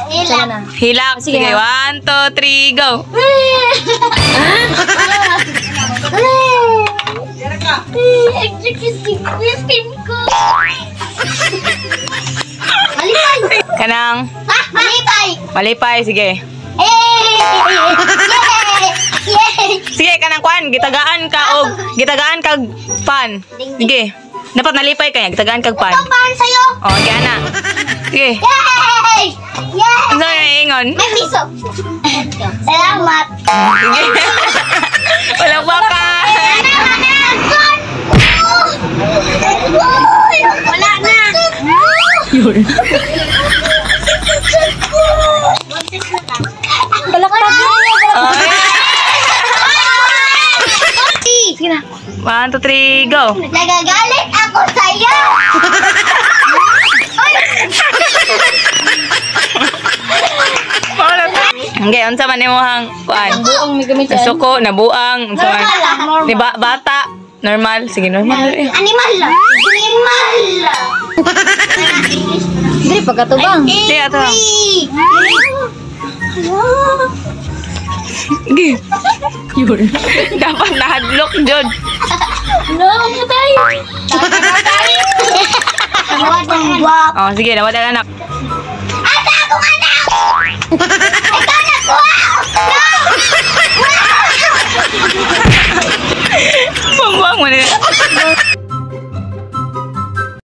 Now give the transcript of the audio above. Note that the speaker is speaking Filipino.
Hilak. Hilak. Sige, 1, 2, 3, go. Kanang? Malipay. Malipay, sige. Sige, kanang kwan, gitagaan ka og gitagaan kag pan. Sige. Dapat nalipay kaya gitagaan kag pan. Ito pan sa'yo. Oh, sige ana. Sige. Yay! Yay! Ano yung ingon? May piso. Salamat. Sige. Walang baka. Wala na. Yun. Balakpag Ay. Sige na. 1, 2, 3, go. Nagagalit ako sa'yo. Okay, unsa man imong kuan? Buong may gamit. Suko, nabuang, unsa man? Normal. Di ba bata? Normal, sige normal. Animal. Animal. Dili pagkatubang. Di ato. Sige. Yun. Dapat nahadlok jud. No, patay. Patay. Ang buwak. Oh, sige, nawala anak. Asa akong anak?